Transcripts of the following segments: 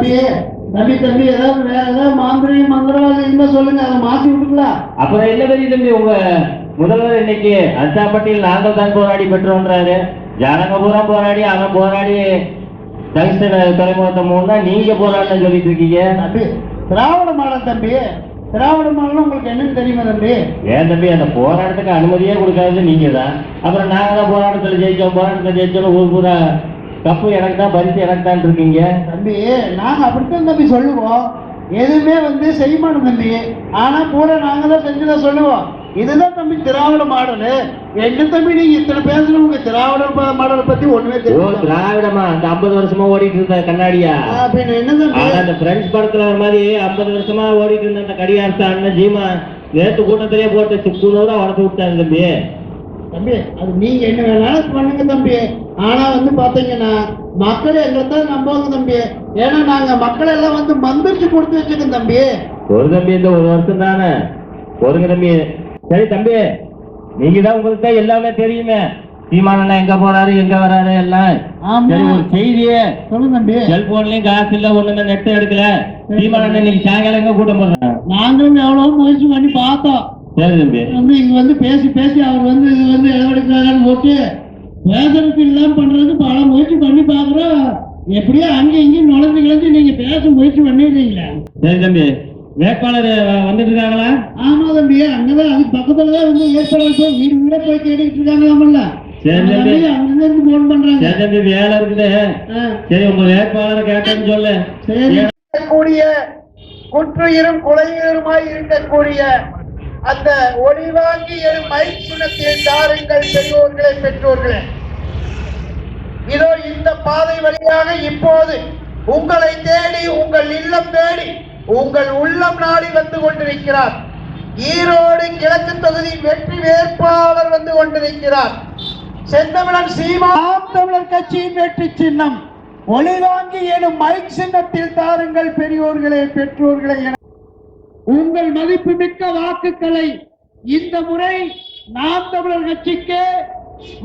தம்பி தம்பி தம்பி ஏதாவது வேற ஏதாவது மாந்திரிகம் மந்திரவாதி இருந்தா சொல்லுங்க, அதை மாற்றி விட்டுக்கலாம். அப்புறம் என்ன பெரிய தம்பி, உங்க முதல்வர் இன்னைக்கு அச்சாப்பட்டியில் நாங்கள் தான் போராடி பெற்றோன்றாரு. ஜனங்க பூரா போராடி அவன் போராடி துறைமுகத்தை மூணா நீங்க போராட்டம் சொல்லிட்டு இருக்கீங்க. தம்பி திராவிட மாடல் தம்பி, திராவிட மாடல் உங்களுக்கு என்னன்னு தெரியுமா தம்பி? ஏன் தம்பி, அந்த போராட்டத்துக்கு அனுமதியே கொடுக்காது நீங்க தான். அப்புறம் நாங்க தான் போராட்டத்தில் ஜெயிச்சோம் ஊர் பூரா கப்பு எனக்கு தான், பரிசு எனக்கு தான் இருக்கீங்க. தம்பி நாங்க அப்படித்தான் தம்பி சொல்லுவோம், எதுவுமே செய்ய மாட்டோம் தம்பி. ஆனா பூரா நாங்க தான் செஞ்சுதான் சொல்லுவோம். இதுதான் தம்பி திராவிட மாடலு. என்ன தம்பி நீங்க இத்தனை பேசுறவங்க திராவிட மாடலை பத்தி ஒண்ணுமே தெரியும்? திராவிடமா அந்த 50 வருஷமா ஓடிட்டு இருந்த கண்ணாடியா? அந்த பிரெஞ்சு படத்துல மாதிரி 50 வருஷமா ஓடிட்டு இருந்த அந்த கடிகாரத்தை அண்ணன் ஜீமா நேற்று கூட்டத்திலேயே போட்டு சுக்குனூரா வளர்த்து விட்டாங்க தம்பி. தம்பி அது நீங்க என்ன வேணாலும் பண்ணுங்க தம்பி. ஆனா பாத்தீங்கன்னா மக்கள் எங்கத்தான் நம்புவாங்க தம்பி. ஏன்னா நாங்க மக்கள் எல்லாம் மந்திரிச்சு கொடுத்து வச்சிருக்கோம் தம்பி. ஒரு தம்பி இந்த ஒரு வருஷம் தானே ஒருங்க தம்பி. சரி தம்பி, நீங்க தான் உங்களுக்கு தான் எல்லாமே தெரியுமே. சீமானண்ணா எங்க போறாரு எங்க வராரு எல்லாம். சரி ஒரு செய்தியே சொல்லுங்க தம்பி. செல்போன்லயும் காசு இல்ல, ஒண்ணுமே நெட் எடுக்கல. சீமானண்ணா இன்னைக்கு சாயங்காலம் எங்க கூட்டம் போடுறாங்க? நாங்களும் எவ்வளவு முயற்சி பண்ணி பார்த்தோம். சரி தம்பி, இங்க பேசி பேசி அவர் இது எடுக்கிறாங்கன்னு போட்டு பேசுறதுக்கு இல்லாம பண்றதுக்கு பல முயற்சி பண்ணி பாக்குறோம். எப்படியோ அங்கே இங்கேயும் நுழைஞ்சு கிழஞ்சு நீங்க பேச முயற்சி பண்ணிடுறீங்களா? சரி தம்பி, வேட்பாளர் வந்துட்டு இருக்காங்களா? ஆமா தம்பி, அங்கதான் அதுக்கு பக்கத்துலதான் ஏற்பாடு போய் வீடு வீடே போய் கேட்டுக்கிட்டு இருக்காங்களாமல்ல. சரி தம்பி, அங்கிருந்து போன் பண்றாங்க. சரி தம்பி, வேலை இருக்குது. சரி உங்க வேட்பாளரை கேட்டேன்னு சொல்லு. கூடிய குற்றுயிரும் குலையுயிருமாய் இருக்கக்கூடிய அந்த ஒளிவாங்கி எழும் மைக் சின்னத்தில் தாருங்கள் பெரியோர்களே பெற்றோர்களே. இதோ இந்த பாதை வழியாக இப்போது உங்களை தேடி, உங்கள் இல்லம் தேடி, உங்கள் உள்ளம் நாடி வந்து கொண்டிருக்கிறார். ஈரோடு கிழக்கு தொகுதி வெற்றி வேட்பாளர் வந்து கொண்டிருக்கிறார். செந்தமிழன் சீமான் தமிழர் கட்சியின் வெற்றி சின்னம் ஒளிவாங்கி எனும் மைக் சின்னத்தில் தாருங்கள் பெரியோர்களே பெற்றோர்களே என உங்கள் மதிப்புமிக்க வாக்குகளை இந்த முறை நாம் தமிழர் கட்சிக்கு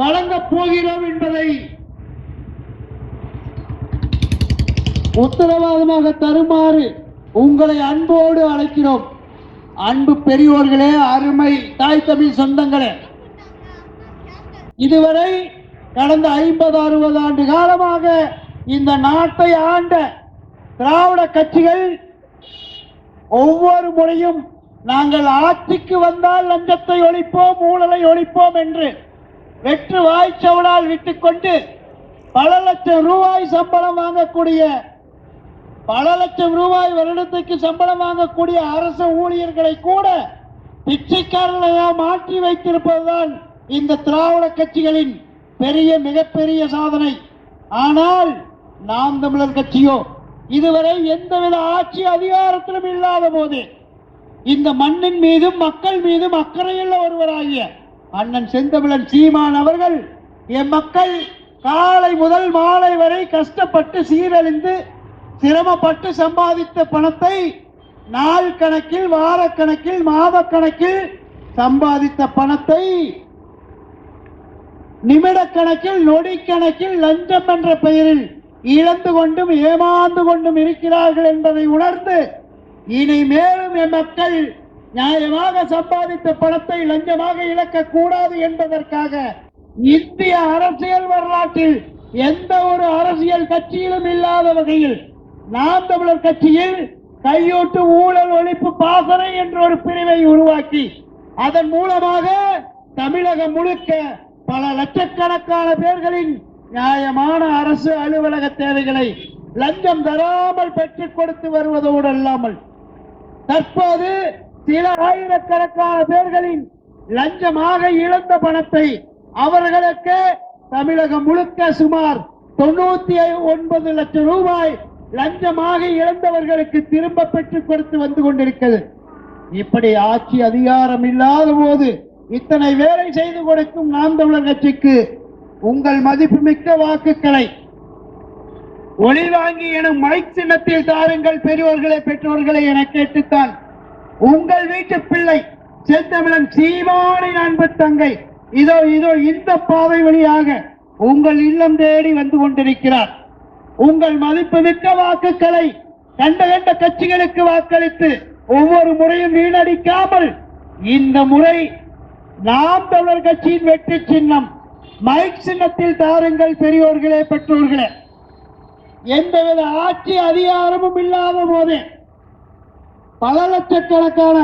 வழங்கப் போகிறோம் என்பதை உத்தரவாதமாக தருமாறு உங்களை அன்போடு அழைக்கிறோம். அன்பு பெரியோர்களே, அருமை தாய் தமிழ் சொந்தங்களே, இதுவரை கடந்த 50-60 ஆண்டு காலமாக இந்த நாட்டை ஆண்ட திராவிட கட்சிகள் ஒவ்வொரு முறையும் நாங்கள் ஆட்சிக்கு வந்தால் லஞ்சத்தை ஒழிப்போம், ஊழலை ஒழிப்போம் என்று வெற்று வாய்ச்சவடால் விட்டுக்கொண்டு பல லட்சம் ரூபாய் சம்பளம் வாங்கக்கூடிய, பல லட்சம் ரூபாய் வருடத்துக்கு சம்பளம் வாங்கக்கூடிய அரசு ஊழியர்களை கூட பிச்சைக்காரர்களாக மாற்றி வைத்திருப்பதுதான் இந்த திராவிட கட்சிகளின் மிகப்பெரிய சாதனை. ஆனால் நாம் தமிழர் கட்சியோ இதுவரை எந்தவித ஆட்சி அதிகாரத்திலும் இல்லாத போது இந்த மண்ணின் மீதும் மக்கள் மீதும் அக்கறையுள்ள ஒருவராகிய அண்ணன் செந்தமிழன் சீமான் அவர்கள் என் மக்கள் காலை முதல் மாலை வரை கஷ்டப்பட்டு சீரழிந்து சிரமப்பட்டு சம்பாதித்த பணத்தை நாள் கணக்கில், வாரக்கணக்கில், மாத கணக்கில் சம்பாதித்த பணத்தை நிமிட கணக்கில், நொடி கணக்கில் லஞ்சம் என்ற பெயரில் இழந்து கொண்டும் ஏமாந்து கொண்டும் இருக்கிறார்கள் என்பதை உணர்ந்து இனி மேலும் என் மக்கள் நியாயமாக சம்பாதித்த பணத்தை லஞ்சமாக இழக்க கூடாது என்பதற்காக இந்திய அரசியல் வரலாற்றில் எந்த ஒரு அரசியல் கட்சியிலும் இல்லாத வகையில் நாம் தமிழர் கட்சியில் கையூட்டு ஊழல் ஒழிப்பு பாசறை என்ற ஒரு பிரிவை உருவாக்கி அதன் மூலமாக தமிழகம் முழுக்க பல லட்சக்கணக்கான பேர்களின் நியாயமான அரசு அலுவலக தேவைகளை லஞ்சம் தராமல் பெற்றுக் கொடுத்து வருவதோடு அல்லாமல் தற்போது சில ஆயிரக்கணக்கான பேர்களின் லஞ்சமாக இழந்த பணத்தை அவர்களுக்கு தமிழகம் முழுக்க சுமார் 99 லட்சம் ரூபாய் லஞ்சமாக இழந்தவர்களுக்கு திரும்ப பெற்றுக் கொடுத்து வந்து கொண்டிருக்கிறது. இப்படி ஆட்சி அதிகாரம் இல்லாத போது இத்தனை வேலை செய்து கொடுக்கும் நாம் தமிழர் கட்சிக்கு உங்கள் மதிப்புமிக்க வாக்குகளை ஒளிவாங்கி எனும் மைக் சின்னத்தில் தாருங்கள் பெரியோர்களே பெற்றோர்களே என கேட்டுத்தான் உங்கள் வீட்டு பிள்ளை செந்தமிழன் சீமானின் அன்பு தங்கை இதோ இந்த பாதை வழியாக உங்கள் இல்லம் தேடி வந்து கொண்டிருக்கிறார். உங்கள் மதிப்புமிக்க வாக்குகளை கண்ட கட்சிகளுக்கு வாக்களித்து ஒவ்வொரு முறையும் வீணடிக்காமல் இந்த முறை நாம் தமிழர் கட்சியின் வெற்றி சின்னம் மைக் சின்னத்தில் தாருங்கள் பெரியோர்களே, பெற்றோர்களே. எந்தவித ஆட்சி அதிகாரமும் இல்லாத போதே பல லட்சக்கணக்கான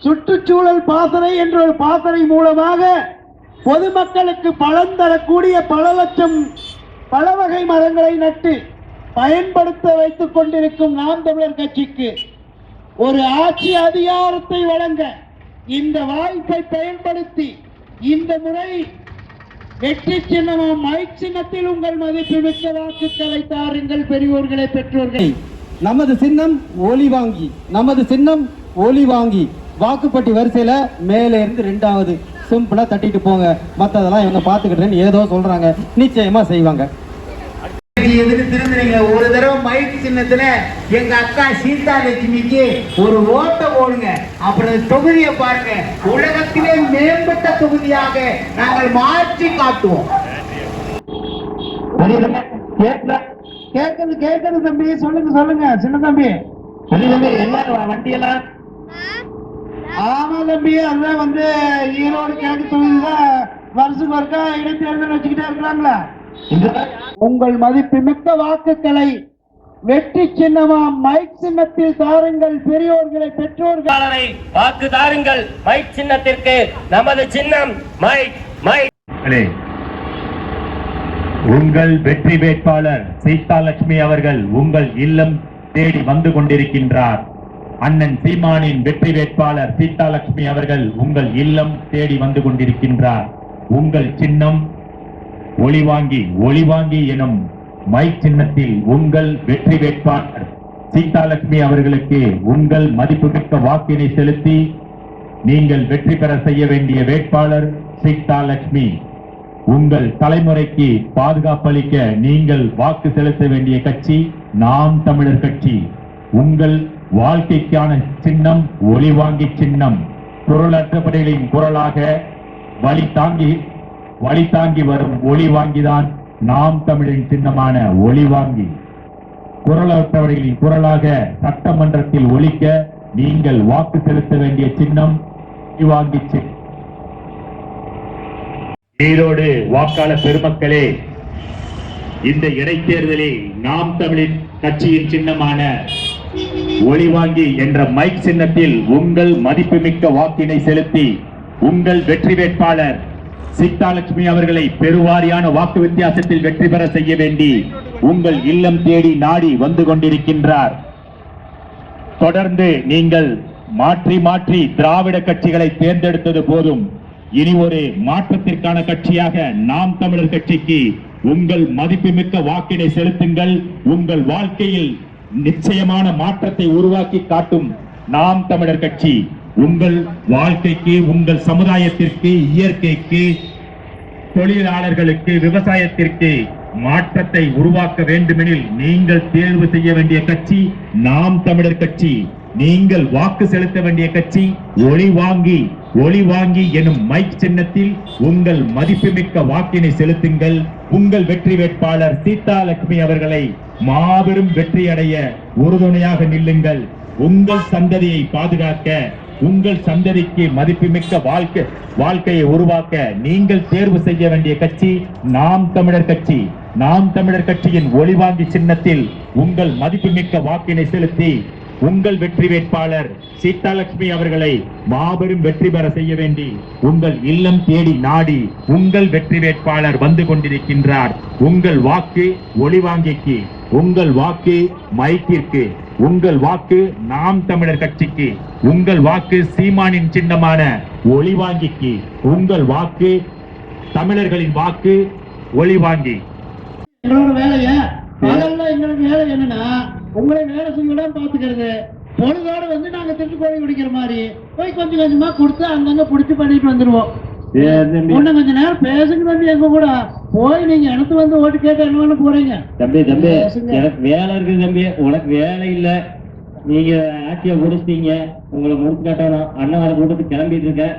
சுற்றுச்சூழல் பாசறை என்ற ஒரு பாசறை மூலமாக பொதுமக்களுக்கு பலன் தரக்கூடிய பல லட்சம் பல வகை மரங்களை நட்டு பயன்படுத்த வைத்துக் கொண்டிருக்கும் நாம் தமிழர் கட்சிக்கு ஒரு ஆட்சி அதிகாரத்தை வழங்க இந்த வாய்ப்பை பயன்படுத்தி இந்த முறை வெற்றி சின்னமாம் மைக் சின்னத்தில் உங்கள் மதிப்புமிக்க வாக்குகளை தாருங்கள் பெரியோர்களே, பெற்றோர்களே. நமது சின்னம் ஒலி வாங்கி, நமது சின்னம் ஒலி வாங்கி. வாக்குப்பட்டி வரிசையில மேல இருந்து 2வது சிம்பிளா தட்டிட்டு போங்க. மத்ததெல்லாம் இவங்க பாத்துக்கிட்டேன்னு ஏதோ சொல்றாங்க, நிச்சயமா செய்வாங்க. ஒரு தடவை மைக் சின்னத்துல எங்க அக்கா சீதா லட்சுமிக்கு ஒரு ஓட்ட போடுங்க. அப்புறம் தொகுதியை பாருங்க, உலகத்திலே மேம்பட்ட தொகுதியாக நாங்கள் மாற்றி காட்டுவோம். கேட்கறது தம்பி, சொல்லுங்க சின்ன தம்பி. வண்டியெல்லாம் ஆமா தம்பி, அதான் ஈரோடு கிழக்கு தொகுதியில வருஷம் ஒருக்கா இடைத்தேர்தல் வச்சுக்கிட்டே இருக்கிறாங்களா. உங்கள் மதிப்புமிக்க வாக்குகளை வெற்றி சின்னமாம் மைக் சின்னத்தில் தாருங்கள் பெரியோர்களை, பெற்றோர்களை. வாக்கு தாருங்கள் மைக் சின்னத்திற்கு. நமது சின்னம் மைக். உங்கள் வெற்றி வேட்பாளர் சீதாலட்சுமி அவர்கள் உங்கள் இல்லம் தேடி வந்து கொண்டிருக்கின்றார். அண்ணன் சீமானின் வெற்றி வேட்பாளர் சீதாலட்சுமி அவர்கள் உங்கள் இல்லம் தேடி வந்து கொண்டிருக்கின்றார். உங்கள் சின்னம் ஒளிவாங்கி எனும் மைக் சின்னத்தில் உங்கள் வெற்றி வேட்பாளர் சீதாலட்சுமி அவர்களுக்கு உங்கள் மதிப்புமிக்க வாக்கினை செலுத்தி நீங்கள் வெற்றி பெற செய்ய வேண்டிய வேட்பாளர் சீதாலட்சுமி. உங்கள் தலைமுறைக்கு பாதுகாப்பளிக்க நீங்கள் வாக்கு செலுத்த வேண்டிய கட்சி நாம் தமிழர் கட்சி. உங்கள் வாழ்க்கைக்கான சின்னம் ஒளிவாங்கி சின்னம். குரலற்றவர்களின் குரலாக வழி தாங்கி வரும் ஒளி வாங்கிதான் நாம் தமிழின் சின்னமான ஒளி வாங்கி. குரலற்றவர்களின் குரலாக சட்டமன்றத்தில் ஒலிக்க நீங்கள் வாக்கு செலுத்த வேண்டிய சின்னம் ஒளி வாங்கி சின்னம். ஈரோடு வாக்காளர் பெருமக்களே, இந்த இடைத்தேர்தலில் நாம் தமிழின் கட்சியின் சின்னமான ஒளிவாங்கி என்ற மைக் சின்னத்தில் உங்கள் மதிப்புமிக்க வாக்கினை செலுத்தி உங்கள் வெற்றி வேட்பாளர் சீதாலட்சுமி அவர்களை பெருவாரியான வாக்கு வித்தியாசத்தில் வெற்றி பெற செய்ய வேண்டி உங்கள் இல்லம் தேடி நாடி வந்து கொண்டிருக்கின்றார். தொடர்ந்து நீங்கள் மாற்றி திராவிட கட்சிகளை தேர்ந்தெடுத்தது போதும். இனி ஒரு மாற்றத்திற்கான கட்சியாக நாம் தமிழர் கட்சிக்கு உங்கள் மதிப்புமிக்க வாக்கினை செலுத்துங்கள். உங்கள் வாழ்க்கையில் நிச்சயமான மாற்றத்தை உருவாக்கி காட்டும் நாம் தமிழர் கட்சி உங்கள் வாழ்க்கைக்கு, உங்கள் சமுதாயத்திற்கு, இயற்கைக்கு, தொழிலாளர்களுக்கு, விவசாயத்திற்கு மாற்றத்தை உருவாக்க வேண்டுமெனில் நீங்கள் தேர்வு செய்ய வேண்டிய கட்சி நாம் தமிழர் கட்சி. நீங்கள் வாக்கு செலுத்த வேண்டிய கட்சி ஒளி வாங்கி எனும் மைக் சின்னத்தில் உங்கள் மதிப்புமிக்க வாக்கினை செலுத்துங்கள். உங்கள் வெற்றி வேட்பாளர் சீதாலட்சுமி அவர்களை மாபெரும் வெற்றி அடைய உறுதுணையாக நில்லுங்கள். உங்கள் சந்ததியை பாதுகாக்க, உங்கள் சந்ததிக்கு மதிப்புமிக்க வாழ்க்கையை உருவாக்க நீங்கள் தேர்வு செய்ய வேண்டிய கட்சி நாம் தமிழர் கட்சி. நாம் தமிழர் கட்சியின் ஒளிவாங்கி சின்னத்தில் உங்கள் மதிப்புமிக்க வாக்கினை செலுத்தி உங்கள் வெற்றி வேட்பாளர் சீதாலட்சுமி அவர்களை மாபெரும் வெற்றி பெற செய்ய வேண்டி உங்கள் இல்லம் தேடி நாடி உங்கள் வெற்றி வேட்பாளர் வந்து கொண்டிருக்கின்றார். உங்கள் வாக்கு ஒளிவாங்கிக்கு, உங்கள் வாக்கு மைக்கிற்கு, உங்கள் வாக்கு நாம் தமிழர் கட்சிக்கு, உங்கள் வாக்கு சீமானின் சின்னமான ஒளிவாங்கிக்கு, உங்கள் வாக்கு தமிழர்களின் வாக்கு ஒளிவாங்கி. எங்களோட வேலையை எங்களுக்கு வேலை என்னன்னா உங்களை வேலை செய்யலாம் பாத்துக்கிறது. பொழுதோடு நாங்க திருட்டு கோழி குடிக்கிற மாதிரி போய் கொஞ்சம் கொஞ்சமா கொடுத்து அங்கங்க பிடிச்சி பண்ணிட்டு வந்துருவோம். இன்னும் கொஞ்ச நேரம் பேசுங்க தம்பி, எங்க கூட போய் நீங்க எனக்கு ஓட்டு கேட்டு என்ன பண்ண போறீங்க? தம்பி எனக்கு வேலை இருக்கு தம்பி. உனக்கு வேலை இல்ல, நீங்க ஆட்சியை முடிச்சிட்டீங்க, உங்களை முடிச்சு காட்டணும். அண்ணன் வர கூட்டத்துக்கு கிளம்பிட்டு இருக்கேன்.